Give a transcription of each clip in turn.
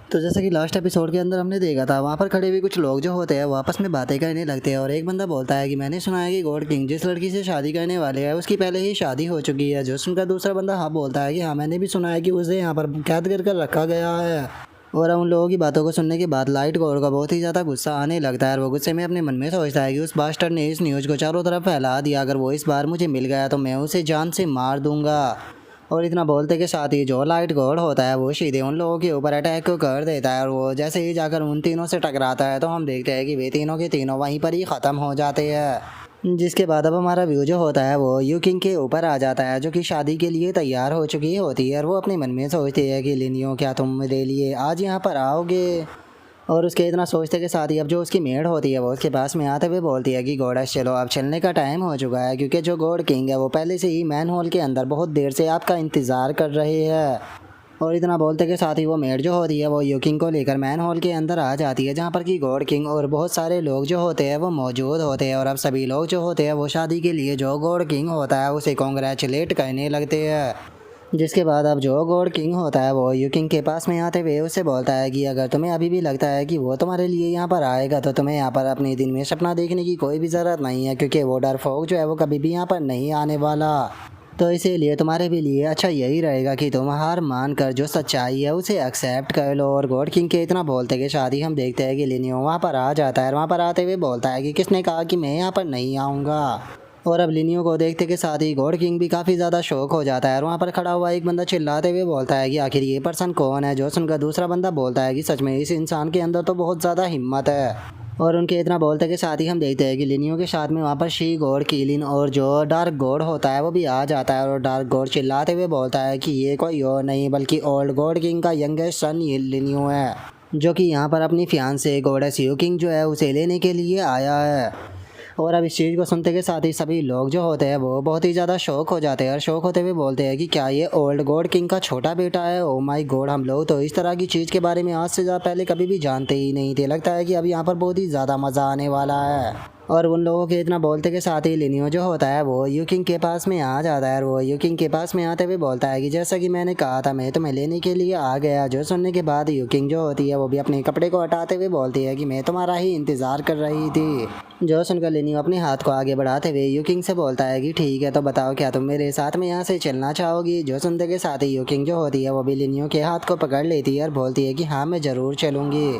तो जैसा कि लास्ट एपिसोड के अंदर हमने देखा था, वहाँ पर खड़े हुए कुछ लोग जो होते हैं वो आपस में बातें करने लगते हैं और एक बंदा बोलता है कि मैंने सुना है कि गॉड किंग जिस लड़की से शादी करने वाले हैं उसकी पहले ही शादी हो चुकी है। जो सुनकर दूसरा बंदा हाँ बोलता है कि हाँ मैंने भी सुना है कि उसे यहाँ पर कैद कर रखा गया है। और उन लोगों की बातों को सुनने के बाद लाइट गॉड का बहुत ही ज़्यादा गुस्सा आने लगता है और वो गुस्से में अपने मन में सोचता है कि उस बास्टर्ड ने इस न्यूज़ को चारों तरफ फैला दिया, अगर वो इस बार मुझे मिल गया तो मैं उसे जान से मार दूंगा। और इतना बोलते के साथ ही जो लाइट गॉड होता है वो सीधे उन लोगों के ऊपर अटैक को कर देता है और वो जैसे ही जाकर उन तीनों से टकराता है तो हम देखते हैं कि वे तीनों के तीनों वहीं पर ही ख़त्म हो जाते हैं। जिसके बाद अब हमारा व्यू जो होता है वो यू किंग के ऊपर आ जाता है, जो कि शादी के लिए तैयार हो चुकी होती है और वो अपने मन में सोचती है कि लिनियो क्या तुम मेरे लिए आज यहाँ पर आओगे। और उसके इतना सोचते के साथ ही अब जो उसकी मेड होती है वो उसके पास में आते हुए बोलती है कि गॉडेस चलो अब चलने का टाइम हो चुका है, क्योंकि जो गॉड किंग है वो पहले से ही मैन होल के अंदर बहुत देर से आपका इंतज़ार कर रहे हैं। और इतना बोलते के साथ ही वो मेड जो होती है वो यू किंग को लेकर मैन होल के अंदर आ जाती है, जहाँ पर कि गॉड किंग और बहुत सारे लोग जो होते हैं वो मौजूद होते हैं। और अब सभी लोग जो होते हैं वो शादी के लिए जो गॉड किंग होता है उसे कॉन्ग्रेचुलेट करने लगते हैं। जिसके बाद अब जो गॉड किंग होता है वो यू किंग के पास में आते हुए उससे बोलता है कि अगर तुम्हें अभी भी लगता है कि वो तुम्हारे लिए यहाँ पर आएगा तो तुम्हें यहाँ पर अपने दिन में सपना देखने की कोई भी ज़रूरत नहीं है, क्योंकि वो डरपोक जो है वो कभी भी यहाँ पर नहीं आने वाला। तो इसीलिए तुम्हारे भी लिए अच्छा यही रहेगा कि तुम हार मान कर जो सच्चाई है उसे एक्सेप्ट कर लो। और गॉड किंग के इतना बोलते कि शादी हम देखते हैं कि लिनियो वहाँ पर आ जाता है और वहाँ पर आते हुए बोलता है कि किसने कहा कि मैं यहाँ पर नहीं आऊँगा। और अब लिनियो को देखते के साथ ही गॉड किंग भी काफ़ी ज़्यादा शौक हो जाता है और वहाँ पर खड़ा हुआ एक बंदा चिल्लाते हुए बोलता है कि आखिर ये पर्सन कौन है। जो सुनकर दूसरा बंदा बोलता है कि सच में इस इंसान के अंदर तो बहुत ज़्यादा हिम्मत है। और उनके इतना बोलते के साथ ही हम देखते हैं कि लिनियो के साथ में वहाँ पर शी गॉड कीलिन और जो डार्क गॉड होता है वो भी आ जाता है और डार्क गॉड चिल्लाते हुए बोलता है कि ये कोई और नहीं बल्कि ओल्ड गॉड किंग का यंगेस्ट सन लिनियो है, जो कि यहाँ पर अपनी फियांसे गॉडेस यू किंग जो है उसे लेने के लिए आया है। और अब इस चीज़ को सुनते के साथ ही सभी लोग जो होते हैं वो बहुत ही ज़्यादा शौक हो जाते हैं और शौक होते हुए बोलते हैं कि क्या ये ओल्ड गॉड किंग का छोटा बेटा है। ओ माय गॉड, हम लोग तो इस तरह की चीज़ के बारे में आज से ज़्यादा पहले कभी भी जानते ही नहीं थे। लगता है कि अब यहाँ पर बहुत ही ज़्यादा मज़ा आने वाला है। और उन लोगों के इतना बोलते के साथ ही लिनियो जो होता है वो यू किंग के पास में आ जाता है और वो यू किंग के पास में आते हुए बोलता है कि जैसा कि मैंने कहा था मैं तुम्हें लेने के लिए आ गया। जो सुनने के बाद यू किंग जो होती है वो भी अपने कपड़े को हटाते हुए बोलती है कि मैं तुम्हारा ही इंतज़ार कर रही थी। जो सुनकर लिनियो अपने हाथ को आगे बढ़ाते हुए यू किंग से बोलता है कि ठीक है तो बताओ क्या तुम मेरे साथ में यहाँ से चलना चाहोगी। जो सुनते के साथ ही यू किंग जो होती है वो भी लिनियो के हाथ को पकड़ लेती है और बोलती है कि हाँ मैं ज़रूर चलूँगी।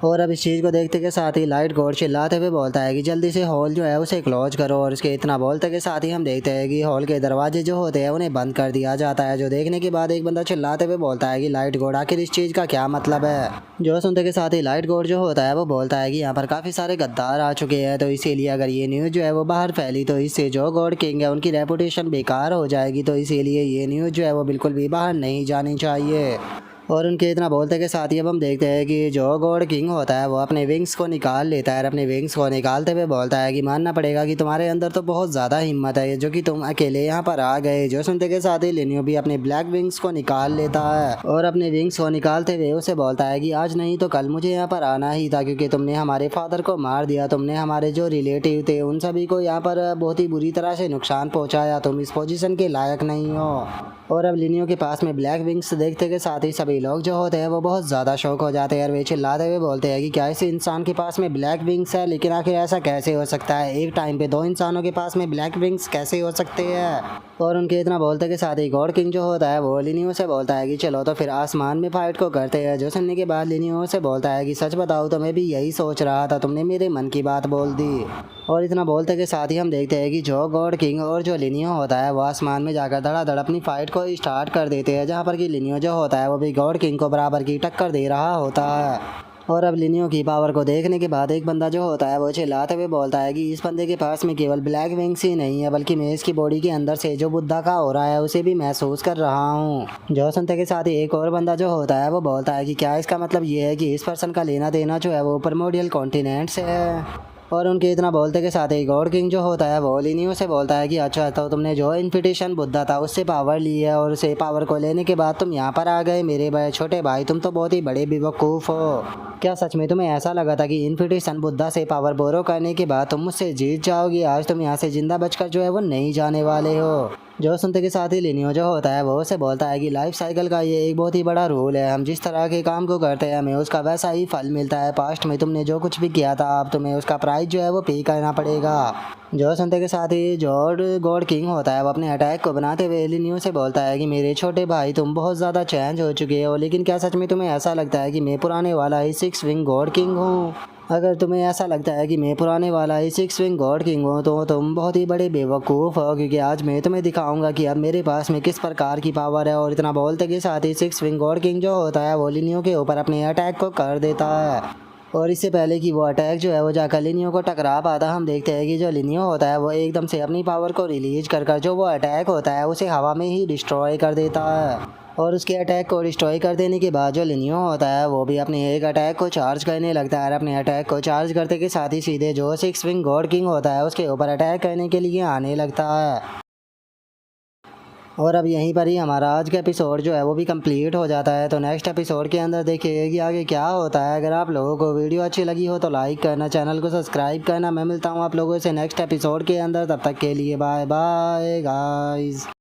और अब इस चीज़ को देखते के साथ ही लाइट गॉड चिल्लाते हुए बोलता है कि जल्दी से हॉल जो है उसे क्लोज करो। और इसके इतना बोलते के साथ ही हम देखते हैं कि हॉल के दरवाजे जो होते हैं उन्हें बंद कर दिया जाता है। जो देखने के बाद एक बंदा चिल्लाते हुए बोलता है कि लाइट गॉड आखिर इस चीज़ का क्या मतलब है। जो सुनते के साथ ही लाइट गॉड जो होता है वो बोलता है कि यहाँ पर काफ़ी सारे गद्दार आ चुके हैं, तो इसीलिए अगर ये न्यूज़ जो है वो बाहर फैली तो इससे जो गॉड किंग है उनकी रेपुटेशन बेकार हो जाएगी, तो इसीलिए ये न्यूज़ जो है वो बिल्कुल भी बाहर नहीं जानी चाहिए। और उनके इतना बोलते के साथ ही अब हम देखते हैं कि जो गॉड किंग होता है वो अपने विंग्स को निकाल लेता है और अपने विंग्स को निकालते हुए बोलता है कि मानना पड़ेगा कि तुम्हारे अंदर तो बहुत ज़्यादा हिम्मत है जो कि तुम अकेले यहाँ पर आ गए। जो सुनते के साथ ही लिनियो भी अपने ब्लैक विंग्स को निकाल लेता है और अपने विंग्स को निकालते हुए उसे बोलता है कि आज नहीं तो कल मुझे यहाँ पर आना ही था, क्योंकि तुमने हमारे फादर को मार दिया, तुमने हमारे जो रिलेटिव थे उन सभी को यहाँ पर बहुत ही बुरी तरह से नुकसान पहुँचाया, तुम इस पोजीशन के लायक नहीं हो। और अब लिनियो के पास में ब्लैक विंग्स देखते के साथ ही सभी लोग जो होते हैं वो बहुत ज़्यादा शौक हो जाते हैं और वे चिल्लाते हुए बोलते हैं कि क्या इस इंसान के पास में ब्लैक विंग्स है, लेकिन आखिर ऐसा कैसे हो सकता है, एक टाइम पे दो इंसानों के पास में ब्लैक विंग्स कैसे हो सकते हैं। और उनके इतना बोलते के साथ ही गॉड किंग जो होता है वो लिनियो से बोलता है कि चलो तो फिर आसमान में फाइट को करते हैं। जो सुनने के बाद लिनियो से बोलता है कि सच बताओ तो मैं भी यही सोच रहा था, तुमने मेरे मन की बात बोल दी। और इतना बोलते के साथ ही हम देखते हैं कि जो गॉड किंग और जो लिनियो होता है वो आसमान में जाकर धड़ाधड़ अपनी फाइट को स्टार्ट कर देते हैं, जहाँ पर कि लिनियो जो होता है वो भी गॉड किंग को बराबर की टक्कर दे रहा होता है। और अब लिनियो की पावर को देखने के बाद एक बंदा जो होता है वो चिल्लाते हुए बोलता है कि इस बंदे के पास में केवल ब्लैक विंग्स ही नहीं है, बल्कि मैं इसकी बॉडी के अंदर से जो बुद्धा का हो रहा है उसे भी महसूस कर रहा हूँ। जो सुनते के साथ ही एक और बंदा जो होता है वो बोलता है कि क्या इसका मतलब ये है कि इस पर्सन का लेना देना जो है वो प्रिमोर्डियल कॉन्टिनेंट से है। और उनके इतना बोलते के साथ ही गॉड किंग जो होता है वो लिनियो से बोलता है कि अच्छा तो तुमने जो इन्विटेशन बुद्धा था उससे पावर ली है और उसे पावर को लेने के बाद तुम यहाँ पर आ गए। मेरे भाई छोटे भाई तुम तो बहुत ही बड़े बेवकूफ़ हो। क्या सच में तुम्हें ऐसा लगा था कि इन्विटेशन बुद्धा से पावर बोरो करने के बाद तुम मुझसे जीत जाओगी? आज तुम यहाँ से जिंदा बचकर जो है वो नहीं जाने वाले हो। जो सुनते के साथ ही लिनियो जो होता है वो उसे बोलता है कि लाइफ साइकिल का ये एक बहुत ही बड़ा रूल है, हम जिस तरह के काम को करते हैं हमें उसका वैसा ही फल मिलता है। पास्ट में तुमने जो कुछ भी किया था अब तुम्हें उसका प्राइस जो है वो पे करना पड़ेगा। जो सुनते के साथ ही जॉर्ड गॉड किंग होता है वो अपने अटैक को बनाते हुए लिनियो से बोलता है कि मेरे छोटे भाई तुम बहुत ज़्यादा चेंज हो चुके हो, लेकिन क्या सच में तुम्हें ऐसा लगता है कि मैं पुराने वाला ही सिक्स विंग गॉड किंग हूँ? अगर तुम्हें ऐसा लगता है कि मैं पुराने वाला ही सिक्स विंग गॉड किंग हूँ तो तुम बहुत ही बड़े बेवकूफ़ हो, क्योंकि आज मैं तुम्हें दिखाऊंगा कि अब मेरे पास में किस प्रकार की पावर है। और इतना बोलते के साथ ही सिक्स विंग गॉड किंग जो होता है वो लिनियो के ऊपर अपने अटैक को कर देता है। और इससे पहले कि वो अटैक जो है वो जाकर लिनियो को टकरा पाता, हम देखते हैं कि जो लिनियो होता है वो एकदम से अपनी पावर को रिलीज कर जो वो अटैक होता है उसे हवा में ही डिस्ट्रॉय कर देता है। और उसके अटैक को डिस्ट्रॉय कर देने के बाद जो लिनियो होता है वो भी अपने एक अटैक को चार्ज करने लगता है। अपने अटैक को चार्ज करते के साथ ही सीधे जो सिक्स विंग गॉड किंग होता है उसके ऊपर अटैक करने के लिए आने लगता है। और अब यहीं पर ही हमारा आज का एपिसोड जो है वो भी कंप्लीट हो जाता है। तो नेक्स्ट एपिसोड के अंदर देखिए कि आगे क्या होता है। अगर आप लोगों को वीडियो अच्छी लगी हो तो लाइक करना, चैनल को सब्सक्राइब करना। मैं मिलता हूँ आप लोगों से नेक्स्ट एपिसोड के अंदर, तब तक के लिए बाय बाय गाइस।